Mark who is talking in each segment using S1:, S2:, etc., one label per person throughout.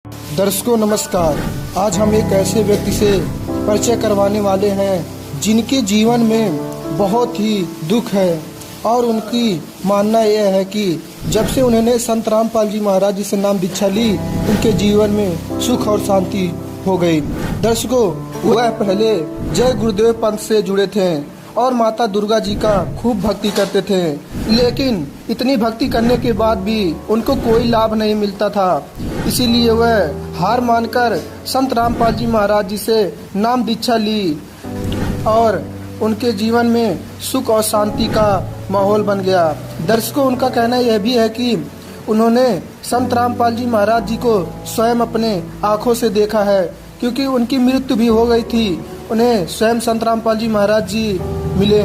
S1: दर्शकों नमस्कार। आज हम एक ऐसे व्यक्ति से परिचय करवाने वाले हैं जिनके जीवन में बहुत ही दुख है और उनकी मानना यह है कि जब से उन्होंने संत रामपाल जी महाराज जी से नाम दीक्षा ली, उनके जीवन में सुख और शांति हो गई। दर्शकों, वह पहले जय गुरुदेव पंथ से जुड़े थे और माता दुर्गा जी का खूब भक्ति करते थे, लेकिन इतनी भक्ति करने के बाद भी उनको कोई लाभ नहीं मिलता था। इसीलिए वह हार मानकर संत रामपाल जी महाराज जी से नाम दीक्षा ली और उनके जीवन में सुख और शांति का माहौल बन गया। दर्शकों, उनका कहना यह भी है कि उन्होंने संत रामपाल जी महाराज जी को स्वयं अपने आँखों से देखा है, क्योंकि उनकी मृत्यु भी हो गई थी। उन्हें स्वयं संत रामपाल जी महाराज जी मिले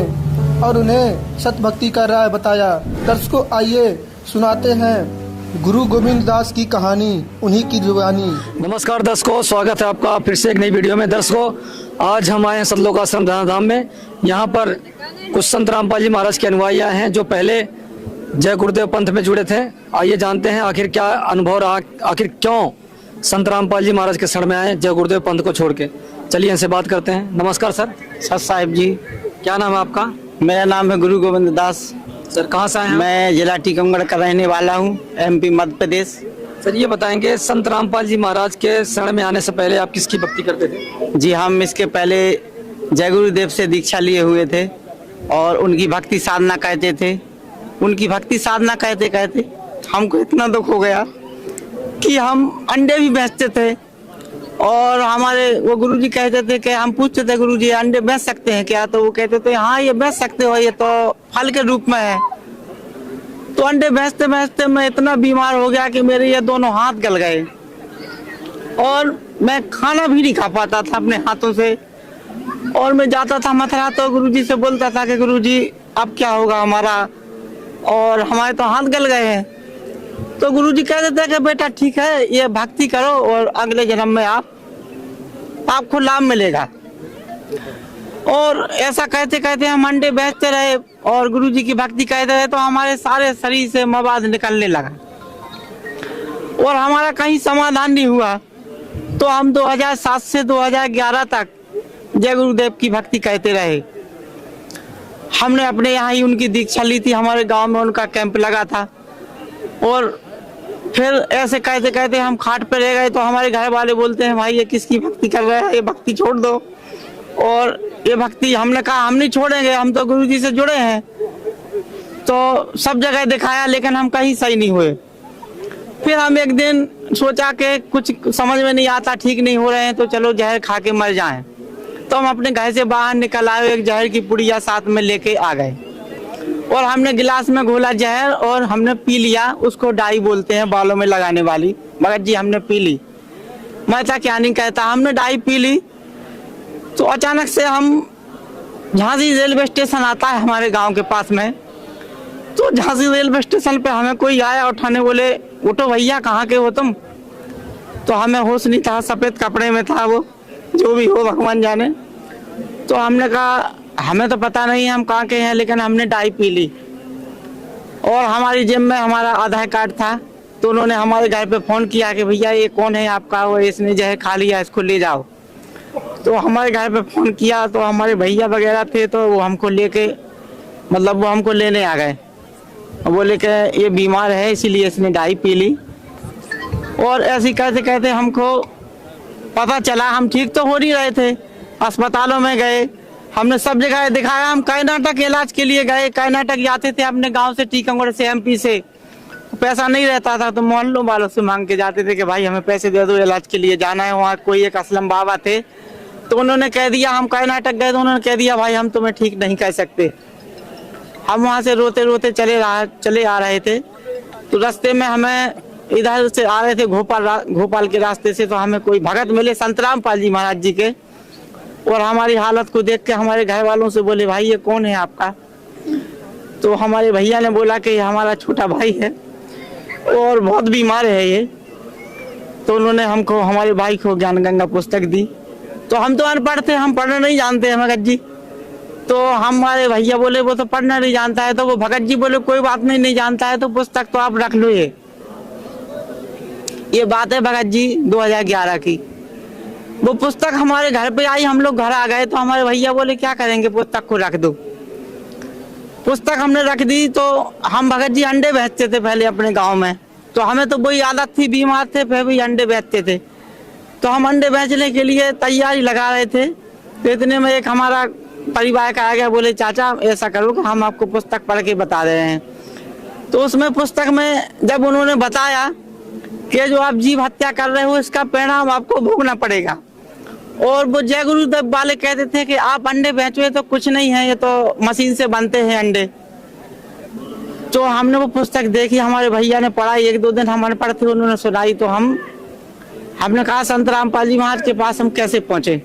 S1: और उन्हें सत भक्ति का राह बताया। दर्शकों, आइए सुनाते हैं गुरु गोविंद दास की कहानी, उन्हीं की जुबानी।
S2: नमस्कार दर्शकों, स्वागत है आपका फिर से एक नई वीडियो में। दर्शकों, आज हम आए हैं सतलोक आश्रम धाम में। यहाँ पर कुछ संत रामपाल जी महाराज के अनुयायी हैं जो पहले जय गुरुदेव पंथ में जुड़े थे। आइए जानते हैं आखिर क्या अनुभव रहा, आखिर क्यों संत रामपाल जी महाराज के शरण में आए जय गुरुदेव पंथ को छोड़ के। चलिए इनसे बात करते हैं। नमस्कार सर।
S3: सर साहिब जी,
S2: क्या नाम है आपका?
S3: मेरा नाम है गुरु गोविंद दास।
S2: सर कहाँ से आए हैं?
S3: मैं जिला टीकमगढ़ का रहने वाला हूँ, MP मध्य प्रदेश।
S2: सर ये बताएंगे, संत रामपाल जी महाराज के शरण में आने से पहले आप किसकी भक्ति करते थे?
S3: जी, हम इसके पहले जय गुरुदेव से दीक्षा लिए हुए थे और उनकी भक्ति साधना कहते थे। उनकी भक्ति साधना कहते कहते हमको इतना दुख हो गया कि हम अंडे भी बेचते थे और हमारे वो गुरुजी कहते थे कि हम पूछते थे गुरुजी अंडे बेच सकते हैं क्या, तो वो कहते थे हाँ ये बेच सकते हो, ये तो फल के रूप में है। तो अंडे बेचते बेचते मैं इतना बीमार हो गया कि मेरे ये दोनों हाथ गल गए और मैं खाना भी नहीं खा पाता था अपने हाथों से। और मैं जाता था मथुरा तो गुरुजी से बोलता था कि गुरुजी अब क्या होगा हमारा, और हमारे तो हाथ गल गए हैं। तो गुरुजी कहते थे कि बेटा ठीक है, ये भक्ति करो और अगले जन्म में आपको लाभ मिलेगा। और ऐसा कहते कहते हम अंडे बेचते रहे और गुरुजी की भक्ति कहते रहे, तो हमारे सारे शरीर से मवाद निकलने लगा और हमारा कहीं समाधान नहीं हुआ। तो हम 2007 से 2011 तक जय गुरुदेव की भक्ति कहते रहे। हमने अपने यहाँ ही उनकी दीक्षा ली थी, हमारे गांव में उनका कैंप लगा था। और फिर ऐसे कहते कहते हम खाट पे रह गए, तो हमारे घर वाले बोलते हैं भाई ये किसकी भक्ति कर रहे हैं, ये भक्ति छोड़ दो। और ये भक्ति हमने कहा हम नहीं छोड़ेंगे, हम तो गुरुजी से जुड़े हैं। तो सब जगह दिखाया लेकिन हम कहीं सही नहीं हुए। फिर हम एक दिन सोचा कि कुछ समझ में नहीं आता, ठीक नहीं हो रहे हैं, तो चलो जहर खा के मर जाएं। तो हम अपने घर से बाहर निकल आए, एक जहर की पुड़िया साथ में लेके आ गए और हमने गिलास में घोला जहर और हमने पी लिया। उसको डाई बोलते हैं, बालों में लगाने वाली। भगत जी हमने पी ली, मैं था क्या नहीं कहता, हमने डाई पी ली। तो अचानक से हम झांसी रेलवे स्टेशन आता है हमारे गांव के पास में, तो झांसी रेलवे स्टेशन पे हमें कोई आया उठाने, बोले उठो भैया कहाँ के हो तुम। तो हमें होश नहीं था, सफेद कपड़े में था वो, जो भी हो भगवान जाने। तो हमने कहा हमें तो पता नहीं हम कहाँ के हैं, लेकिन हमने डाई पी ली। और हमारी जेब में हमारा आधार कार्ड था। तो उन्होंने हमारे घर पे फोन किया कि भैया ये कौन है आपका, वो इसने जहर खा लिया, इसको ले जाओ। तो हमारे घर पे फोन किया तो हमारे भैया वगैरह थे, तो वो हमको लेके मतलब वो हमको लेने आ गए। बोले कि ये बीमार है इसीलिए इसने डाई पी ली। और ऐसे कहते कहते हमको पता चला, हम ठीक तो हो नहीं रहे थे, अस्पतालों में गए, हमने सब जगह दिखाया। हम कर्नाटक इलाज के लिए गए, कर्नाटक जाते थे अपने गांव से, टीकमगढ़ से, MP से। पैसा नहीं रहता था तो मोहल्लों वालों से मांग के जाते थे कि भाई हमें पैसे दे दो, इलाज के लिए जाना है। वहाँ कोई एक असलम बाबा थे, तो उन्होंने कह दिया, हम कर्नाटक गए तो उन्होंने कह दिया भाई हम तुम्हें ठीक नहीं कह सकते। हम वहाँ से रोते रोते चले आ रहे थे। तो रास्ते में हमें इधर से आ रहे थे भोपाल के रास्ते से, तो हमें कोई भगत मिले संत रामपाल जी महाराज जी के। और हमारी हालत को देख के हमारे घर वालों से बोले भाई ये कौन है आपका। तो हमारे भैया ने बोला कि ये हमारा छोटा भाई है और बहुत बीमार है ये। तो उन्होंने हमको, हमारे भाई को ज्ञान गंगा पुस्तक दी। तो हम तो अनपढ़ थे, हम पढ़ना नहीं जानते हैं भगत जी। तो हमारे भैया बोले वो तो पढ़ना नहीं जानता है। तो वो भगत जी बोले कोई बात नहीं, नहीं जानता है तो पुस्तक तो आप रख लो, ये ये बात है भगत जी 2011 की। वो पुस्तक हमारे घर पे आई, हम लोग घर आ गए तो हमारे भैया बोले क्या करेंगे, पुस्तक को रख दो। पुस्तक हमने रख दी तो हम भगत जी अंडे बेचते थे पहले अपने गांव में, तो हमें तो वही आदत थी, बीमार थे फिर भी अंडे बेचते थे। तो हम अंडे बेचने के लिए तैयारी लगा रहे थे, तो इतने में एक हमारा परिवार का आ गया, बोले चाचा ऐसा करो कि हम आपको पुस्तक पढ़ के बता रहे हैं। तो उसमें पुस्तक में जब उन्होंने बताया कि जो आप जीव हत्या कर रहे हो इसका परिणाम आपको भोगना पड़ेगा, और वो जय गुरुदेव वाले कहते थे कि आप अंडे बेचो तो कुछ नहीं है, ये तो मशीन से बनते हैं अंडे। तो हमने वो पुस्तक देखी, हमारे भैया ने पढ़ाई, 1-2 दिन हम अनपढ़ थे, उन्होंने सुनाई, तो हमने कहा संत रामपाल जी महाराज के पास हम कैसे पहुंचे।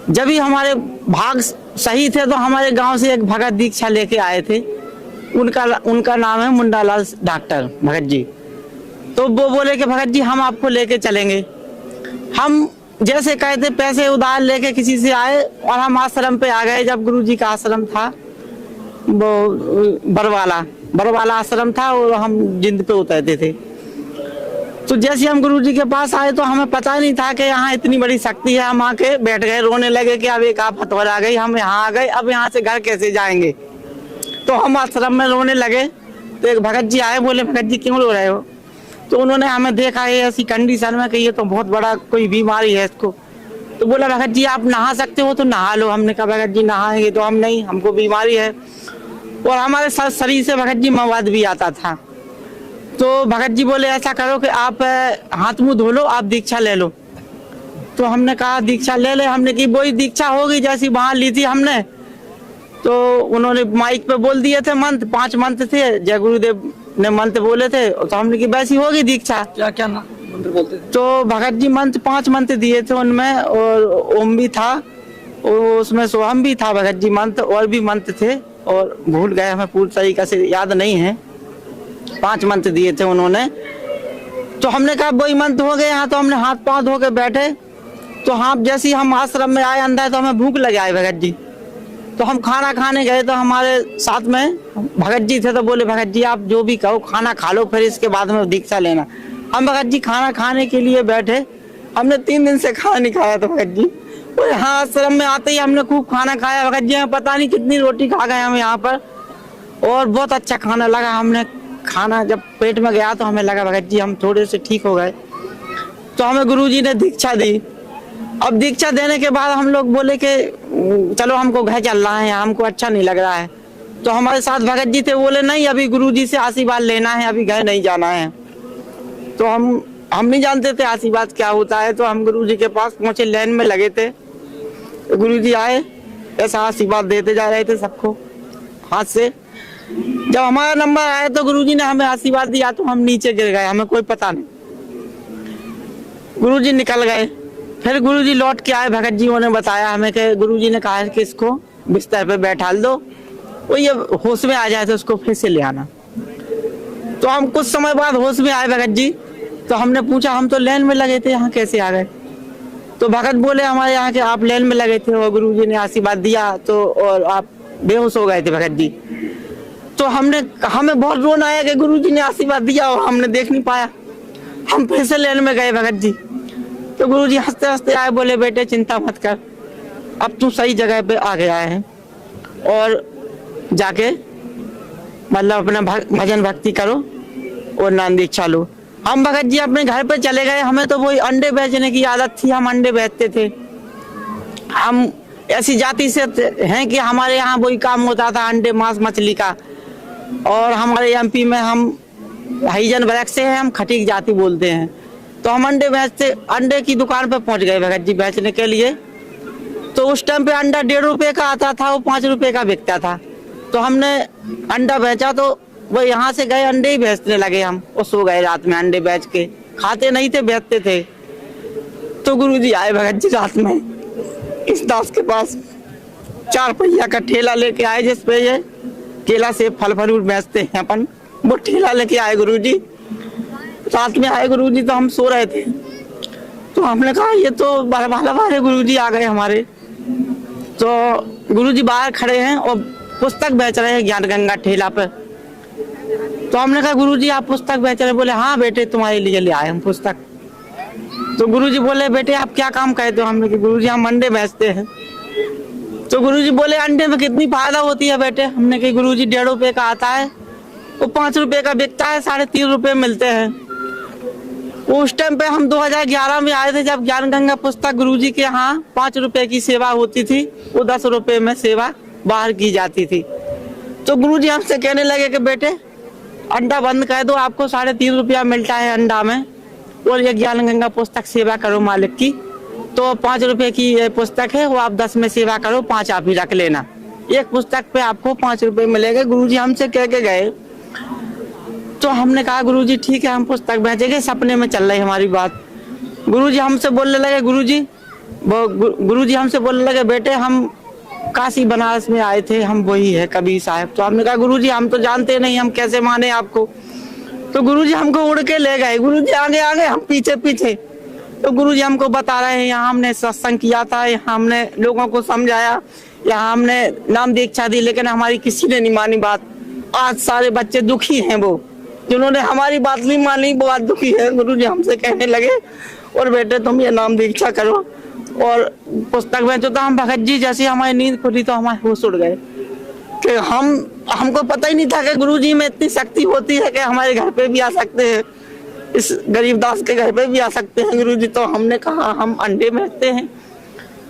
S3: जब ही हमारे भाग सही थे तो हमारे गांव से एक भगत दीक्षा लेके आए थे, उनका नाम है मुंडालाल डॉक्टर भगत जी। तो वो बोले कि भगत जी हम आपको लेके चलेंगे। हम जैसे कहते पैसे उधार लेके किसी से आए और हम आश्रम पे आ गए। जब गुरुजी का आश्रम था वो बरवाला आश्रम था और हम जिंद पे उतरते थे। तो जैसे हम गुरुजी के पास आए तो हमें पता नहीं था कि यहाँ इतनी बड़ी शक्ति है। हम आके बैठ गए, रोने लगे कि अब एक आफत आ गई, हम यहाँ आ गए, अब यहाँ से घर कैसे जाएंगे। तो हम आश्रम में रोने लगे तो एक भगत जी आए, बोले भगत जी क्यों रो रहे हो। तो उन्होंने हमें देखा है ऐसी कंडीशन में कि ये तो बहुत बड़ा कोई बीमारी है इसको। तो बोला भगत जी आप नहा सकते हो तो नहा लो। हमने कहा भगत जी नहाएंगे तो हम नहीं, हमको बीमारी है और हमारे साथ शरीर से भगत जी मवाद भी आता था। तो भगत जी बोले ऐसा करो कि आप हाथ मुंह धो लो, आप दीक्षा ले लो। तो हमने कहा दीक्षा ले ले। हमने की वही दीक्षा होगी जैसी वहां ली थी हमने। तो उन्होंने माइक पे बोल दिए थे मंत्र, 5 मंत्र थे, जय गुरुदेव ने मंत्र बोले थे, तो हमने की वैसी होगी दीक्षा।
S2: क्या क्या मंत्र बोलते थे?
S3: तो भगत जी मंत्र 5 मंत्र दिए थे उनमें, और ओम भी था और उसमें सोहम भी था भगत जी मंत्र, और भी मंत्र थे और भूल गए, हमें पूरी तरीके से याद नहीं है। 5 मंत्र दिए थे उन्होंने। तो हमने कहा वही मंत्र हो गए यहाँ। तो हमने हाथ पांव धो के बैठे। तो हाँ जैसे ही हम आश्रम में आए अंदर तो हमें भूख लगे आए भगत जी। तो हम खाना खाने गए तो हमारे साथ में भगत जी थे। तो बोले भगत जी आप जो भी कहो खाना खा लो, फिर इसके बाद में दीक्षा लेना। हम भगत जी खाना खाने के लिए बैठे, हमने 3 दिन से खाना नहीं खाया था भगत जी। और यहाँ आश्रम में आते ही हमने खूब खाना खाया भगत जी। हमें पता नहीं कितनी रोटी खा गए हम यहाँ पर, और बहुत अच्छा खाना लगा। हमने खाना जब पेट में गया तो हमें लगा भगत जी हम थोड़े से ठीक हो गए। तो हमें गुरुजी ने दीक्षा दी। अब दीक्षा देने के बाद हम लोग बोले कि चलो हमको घर चलना है, हमको अच्छा नहीं लग रहा है। तो हमारे साथ भगत जी थे, बोले नहीं अभी गुरुजी से आशीर्वाद लेना है, अभी घर नहीं जाना है। तो हम नहीं जानते थे आशीर्वाद क्या होता है। तो हम गुरुजी के पास पहुंचे, लाइन में लगे थे। तो गुरुजी आए, ऐसा आशीर्वाद देते जा रहे थे सबको हाथ से। जब हमारा नंबर आया तो गुरुजी ने हमें आशीर्वाद दिया तो हम नीचे गिर गए, हमें कोई पता नहीं। गुरुजी निकल गए, फिर गुरुजी लौट के आए। भगत जी ने बताया हमें कि गुरुजी ने कहा है कि इसको बिस्तर पे बैठा दो, वो ये होश में आ जाए तो उसको फिर से ले आना। तो हम कुछ समय बाद होश में आए भगत जी। तो हमने पूछा हम तो लाइन में लगे थे, यहाँ कैसे आ गए। तो भगत बोले हमारे यहाँ के आप लाइन में लगे थे और गुरुजी ने आशीर्वाद दिया तो और आप बेहोश हो गए थे भगत जी। तो हमें बहुत रोना आया कि गुरुजी ने आशीर्वाद दिया और हमने देख नहीं पाया। हम फिर से लाइन में गए भगत जी। तो गुरुजी हंसते हंसते आए, बोले बेटे चिंता मत कर, अब तू सही जगह पे आ गया है और जाके मतलब अपना भजन भक्ति करो और नाम दीक्षा लो। हम भगत जी अपने घर पे चले गए। हमें तो वही अंडे बेचने की आदत थी, हम अंडे बेचते थे। हम ऐसी जाति से हैं कि हमारे यहाँ वही काम होता था अंडे मांस मछली का। और हमारे एमपी में हम हरिजन वर्ग से हैं, हम खटीक जाति बोलते हैं। तो हम अंडे बेचते, अंडे की दुकान पे पहुंच गए भगत जी बेचने के लिए। तो उस टाइम पे अंडा 1.5 रुपए का आता था, वो 5 रुपए का बिकता था। तो हमने अंडा बेचा तो वो यहाँ से गए अंडे ही बेचने लगे हम, और सो गए रात में अंडे बेच के। खाते नहीं थे, बेचते थे। तो गुरुजी आए भगत जी रात में इस दास के पास, 4 पहिया का ठेला लेके आए जिसपे ये केला से फल फ्रूट बेचते हैं अपन, वो ठेला लेके आए गुरुजी। रात में आए गुरुजी तो हम सो रहे थे। तो हमने कहा ये तो बारे गुरुजी आ गए हमारे। तो गुरुजी बाहर खड़े हैं और पुस्तक बेच रहे हैं ज्ञान गंगा ठेला पर। तो हमने कहा गुरुजी आप पुस्तक बेच रहे? बोले हाँ बेटे तुम्हारे लिए ले आए हम पुस्तक। तो गुरुजी बोले बेटे आप क्या काम करते हो? हमने कहा गुरुजी हम अंडे बेचते हैं। तो गुरुजी बोले अंडे में कितनी फायदा होती है बेटे? हमने कहा गुरुजी 1.5 रुपए का आता है, वो 5 रुपए का बिकता है, 3.5 रुपए मिलते हैं। उस टाइम पे हम 2011 में आए थे जब ज्ञान गंगा पुस्तक गुरुजी के यहाँ 5 रुपए की सेवा होती थी, वो 10 रुपए में सेवा बाहर की जाती थी। तो गुरुजी हमसे कहने लगे कि बेटे अंडा बंद कर दो, आपको 3.5 रुपया मिलता है अंडा में, और ये ज्ञान गंगा पुस्तक सेवा करो मालिक की। तो 5 रुपए की ये पुस्तक है, वो आप 10 में सेवा करो, 5 आप ही रख लेना, एक पुस्तक पे आपको 5 रुपए मिलेंगे। गुरुजी हमसे कह के गए। तो हमने कहा गुरुजी ठीक है हम पुस्तक बेचेंगे। सपने में चल रही हमारी बात। गुरुजी हमसे बोलने लगे गुरुजी हमसे बोलने लगे बेटे हम काशी बनारस में आए थे, हम वही है कबीर साहब। तो हमने कहा गुरुजी हम तो जानते नहीं, हम कैसे माने आपको? तो गुरुजी हमको उड़ के ले गए, गुरुजी आगे आगे हम पीछे पीछे। तो गुरुजी हमको बता रहे हैं यहाँ हमने सत्संग किया था, यहाँ हमने लोगों को समझाया, यहाँ हमने नाम दीक्षा दी, लेकिन हमारी किसी ने नहीं मानी बात। आज सारे बच्चे दुखी हैं, वो जिन्होंने हमारी बात नहीं मानी वो आज दुखी है। गुरुजी हमसे कहने लगे और बेटे तुम ये नाम दीक्षा करो और पुस्तक बेचो। तो हम भगत जी जैसे हमारी नींद खुली तो हमारे होश उड़ गए कि हमको पता ही नहीं था कि गुरुजी में इतनी शक्ति होती है कि हमारे घर पे भी आ सकते हैं, इस गरीबदास के घर पे भी आ सकते हैं गुरुजी। तो हमने कहा हम अंडे बेचते हैं,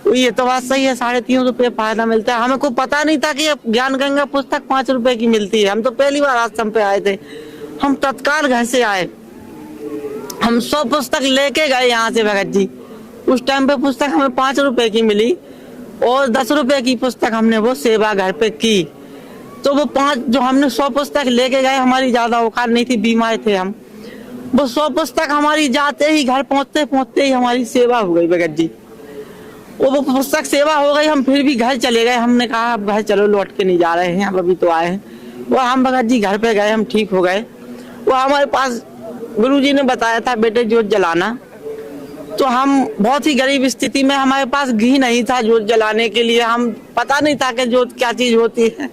S3: तो ये तो बात सही है, 3.5 रुपए फायदा मिलता है। हमें को पता नहीं था कि ज्ञान गंगा पुस्तक 5 रुपए की मिलती है। हम तो पहली बार आश्रम पे आए थे, हम तत्काल घर से आए, हम 100 पुस्तक लेके गए यहाँ से भगत जी। उस टाइम पे पुस्तक हमें 5 रुपए की मिली और 10 रुपए की पुस्तक हमने वो सेवा घर पे की। तो वो 5 जो हमने 100 पुस्तक लेके गए, हमारी ज्यादा औकात नहीं थी, बीमार थे हम। वो 100 पुस्तक हमारी जाते ही घर पहुंचते पहुंचते ही हमारी सेवा हो गई भगत जी। वो पुस्तक सेवा हो गई, हम फिर भी घर चले गए। हमने कहा अब घर चलो, लौट के नहीं जा रहे हैं, अब अभी तो आए हैं। वो हम भगत जी घर पे गए, हम ठीक हो गए। वो हमारे पास गुरुजी ने बताया था बेटे जोत जलाना। तो हम बहुत ही गरीब स्थिति में, हमारे पास घी नहीं था जोत जलाने के लिए, हम पता नहीं था कि जोत क्या चीज होती है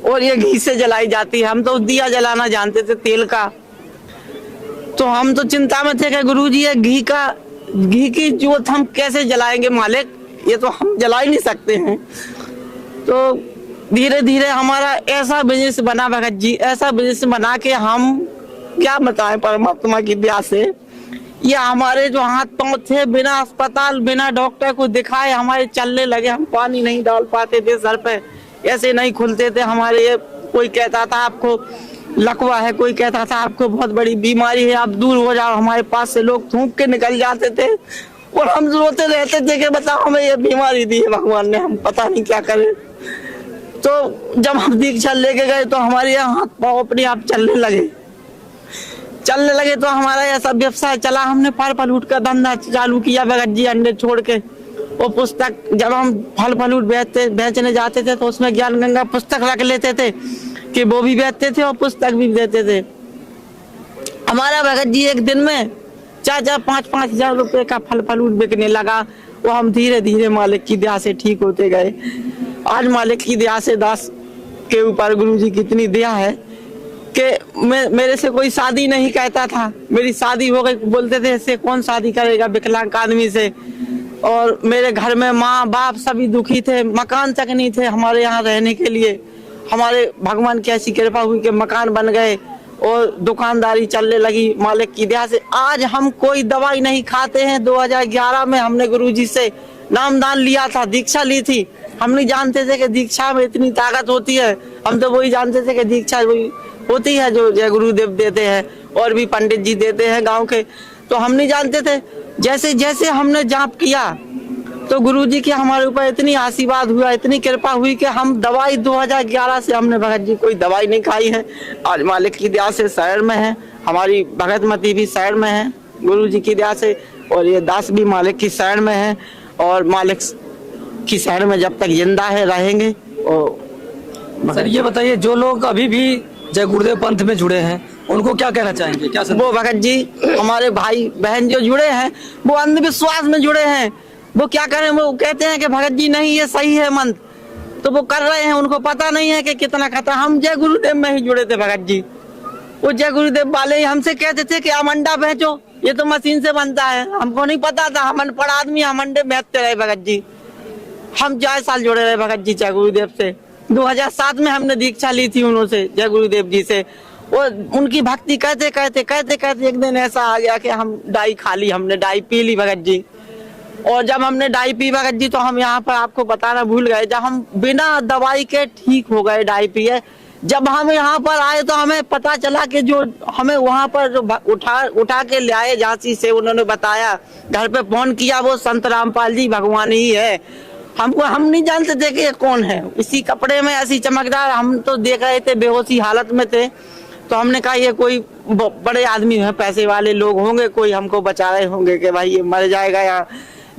S3: और ये घी से जलाई जाती है। हम तो दिया जलाना जानते थे तेल का। तो हम तो चिंता में थे कि गुरुजी ये घी की जोत हम कैसे जलाएंगे मालिक, ये तो हम जला ही नहीं सकते हैं। तो धीरे धीरे हमारा ऐसा बिजनेस बना भगत जी, ऐसा बिजनेस बना के हम क्या बताएं परमात्मा की दया से, ये हमारे जो हाथ पांव थे बिना अस्पताल बिना डॉक्टर को दिखाए हमारे चलने लगे। हम पानी नहीं डाल पाते थे सर पे, ऐसे नहीं खुलते थे हमारे। ये कोई कहता था आपको लकवा है, कोई कहता था आपको बहुत बड़ी बीमारी है, आप दूर हो जाओ। हमारे पास से लोग थूक के निकल जाते थे और हम रोते रहते थे कि बताओ हमें ये बीमारी दी है भगवान ने, हम पता नहीं क्या करें। तो जब हम दीक्षा लेके गए तो हमारे यहाँ हाथ पाँव अपने आप चलने लगे तो हमारा ऐसा व्यवसाय चला। हमने फल फ्रूट का धंधा चालू किया भगत जी, अंडे छोड़ के। वो पुस्तक जब हम फल फ्रूट बेचने जाते थे तो उसमें ज्ञान गंगा पुस्तक रख लेते थे कि वो भी बेचते थे और पुस्तक भी देते थे। हमारा भगत जी एक दिन में 4-5 हजार रुपए का फल फ्रूट बिकने लगा। वो हम धीरे धीरे मालिक की दया से ठीक होते गए। आज मालिक की दया से दास के ऊपर गुरुजी की इतनी दया है कि मेरे से कोई शादी नहीं कहता था, मेरी शादी हो गई, बोलते थे इससे कौन शादी करेगा विकलांग आदमी से। और मेरे घर में माँ बाप सभी दुखी थे, मकान तक नहीं थे हमारे यहाँ रहने के लिए। हमारे भगवान की ऐसी कृपा हुई कि मकान बन गए और दुकानदारी चलने लगी मालिक की दया से। आज हम कोई दवाई नहीं खाते हैं। 2011 में हमने गुरुजी से नामदान लिया था, दीक्षा ली थी। हम नहीं जानते थे कि दीक्षा में इतनी ताकत होती है, हम तो वही जानते थे कि दीक्षा वही होती है जो जय गुरुदेव देते हैं और भी पंडित जी देते हैं गांव के। तो हम नहीं जानते थे। जैसे जैसे हमने जाप किया तो गुरुजी की हमारे ऊपर इतनी आशीर्वाद हुआ, इतनी कृपा हुई कि हम दवाई 2011 से हमने भगत जी कोई दवाई नहीं खाई है। आज मालिक की दया से शहर में है, हमारी भगतमती भी शहर में है गुरुजी की दया से, और ये दास भी मालिक की शहर में है और मालिक की शहर में जब तक जिंदा है रहेंगे। और
S2: सर ये बताइए जो लोग अभी भी जय गुरुदेव पंथ में जुड़े हैं उनको क्या कहना चाहेंगे? क्या
S3: वो भगत जी हमारे भाई बहन जो जुड़े हैं वो अंधविश्वास में जुड़े हैं, वो क्या करें, वो कहते हैं कि भगत जी नहीं ये सही है मंत्र, तो वो कर रहे हैं, उनको पता नहीं है कि कितना खतरा। हम जय गुरुदेव में ही जुड़े थे भगत जी, वो जय गुरुदेव वाले हमसे कहते थे कि हम अंडा बेचो, ये तो मशीन से बनता है। हमको नहीं पता था, हम अनपढ़ आदमी, हम अंडे बेचते रहे भगत जी। हम 4 साल जुड़े रहे भगत जी जय गुरुदेव से। 2007 में हमने दीक्षा ली थी उन्होंने, जय गुरुदेव जी से। और उनकी भक्ति कहते कहते एक दिन ऐसा आ गया कि हम डाई खा ली, हमने डाई पी ली भगत जी। और जब हमने डाई पी भगत जी तो हम यहाँ पर आपको बताना भूल गए, जब हम बिना दवाई के ठीक हो गए डाई पिए, जब हम यहाँ पर आए तो हमें पता चला कि जो हमें वहाँ पर जो उठा के ले आए झांसी से, उन्होंने बताया, घर पे फोन किया, वो संत रामपाल जी भगवान ही है। हम नहीं जानते थे कि ये कौन है, इसी कपड़े में ऐसी चमकदार, हम तो देख रहे थे, बेहोशी हालत में थे। तो हमने कहा ये कोई बड़े आदमी है, पैसे वाले लोग होंगे, कोई हमको बचा रहे होंगे कि भाई ये मर जाएगा यहाँ।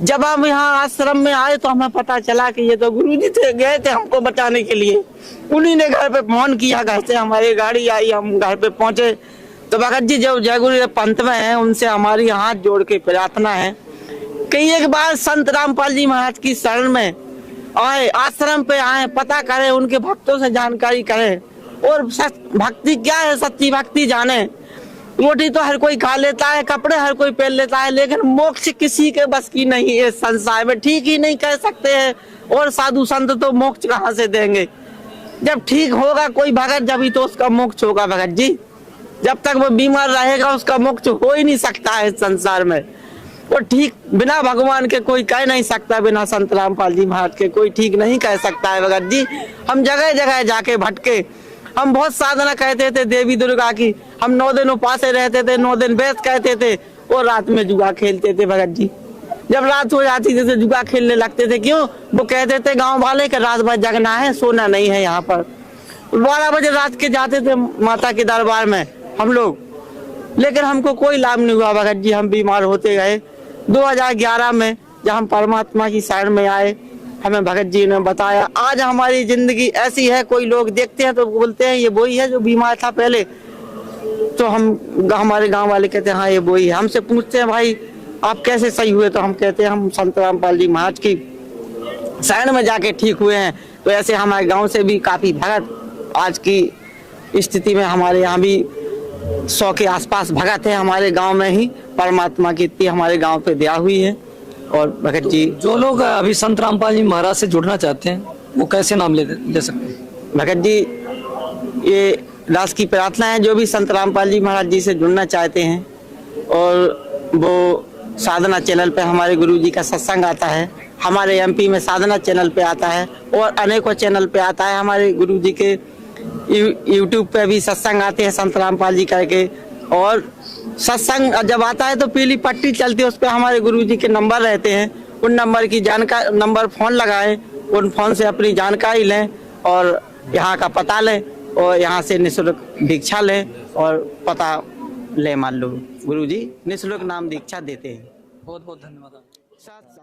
S3: जब हम यहाँ आश्रम में आए तो हमें पता चला कि ये तो गुरुजी थे, गए थे हमको बचाने के लिए। उन्हीं ने घर पे फोन किया, घर से हमारी गाड़ी आई, हम घर पे पहुंचे। तो भगत जी जो जय गुरुदेव पंथ में हैं, उनसे हमारी हाथ जोड़ के प्रार्थना है कि एक बार संत रामपाल जी महाराज की शरण में आए, आश्रम पे आए, पता करें, उनके भक्तों से जानकारी करें और भक्ति क्या है, सच्ची भक्ति जाने। रोटी तो हर कोई खा लेता है, कपड़े हर कोई पहन लेता है, लेकिन मोक्ष किसी के बस की नहीं है संसार में, ठीक ही नहीं कह सकते हैं। और साधु संत तो मोक्ष कहाँ से देंगे? जब ठीक होगा कोई भगत, जब तो उसका मोक्ष होगा भगत जी। जब तक वो बीमार रहेगा उसका मोक्ष हो ही नहीं सकता है संसार में। और ठीक बिना भगवान के कोई कह नहीं सकता, बिना संत रामपाल जी महाराज के कोई ठीक नहीं कह सकता है भगत जी। हम जगह जगह जाके भटके, हम बहुत साधना कहते थे देवी दुर्गा की, हम 9 दिन उपासे रहते थे, 9 दिन व्यस्त कहते थे और रात में जुआ खेलते थे भगत जी। जब रात हो जाती थी तो जुआ खेलने लगते थे। क्यों? वो कहते थे गांव वाले कि रात भर जगना है, सोना नहीं है यहाँ पर। 12 बजे रात के जाते थे माता के दरबार में हम लोग, लेकिन हमको कोई लाभ नहीं हुआ भगत जी। हम बीमार होते गए। 2011 में जब हम परमात्मा की शरण में आए, हमें भगत जी ने बताया आज हमारी जिंदगी ऐसी है। कोई लोग देखते हैं तो बोलते हैं ये वही है जो बीमार था पहले। तो हमारे गांव वाले कहते हैं हाँ ये वही है। हमसे पूछते हैं भाई आप कैसे सही हुए? तो हम कहते हैं हम संत रामपाल जी महाराज की शरण में जाके ठीक हुए हैं। तो ऐसे हमारे गांव से भी काफी भगत आज की स्थिति में हमारे यहाँ भी 100 के आसपास भगत है हमारे गांव में ही। परमात्मा की इतनी हमारे गांव पे दया हुई है। और भगत जी
S2: जो लोग अभी संत रामपाल जी महाराज से जुड़ना चाहते हैं वो कैसे नाम ले सकते हैं?
S3: भगत जी ये दास की प्रार्थना है, जो भी संत रामपाल जी महाराज जी से जुड़ना चाहते हैं, और वो साधना चैनल पे हमारे गुरुजी का सत्संग आता है, हमारे एमपी में साधना चैनल पे आता है और अनेकों चैनल पे आता है। हमारे गुरुजी के यूट्यूब पे भी सत्संग आते हैं संत रामपाल जी करके। और सत्संग जब आता है तो पीली पट्टी चलती है, उस पर हमारे गुरुजी के नंबर रहते हैं। उन नंबर की नंबर फोन लगाएं, उन फोन से अपनी जानकारी लें और यहाँ का पता लें और यहाँ से निःशुल्क दीक्षा लें और पता ले। मान लो गुरुजी निःशुल्क नाम दीक्षा देते हैं।
S2: बहुत बहुत धन्यवाद।
S3: साथ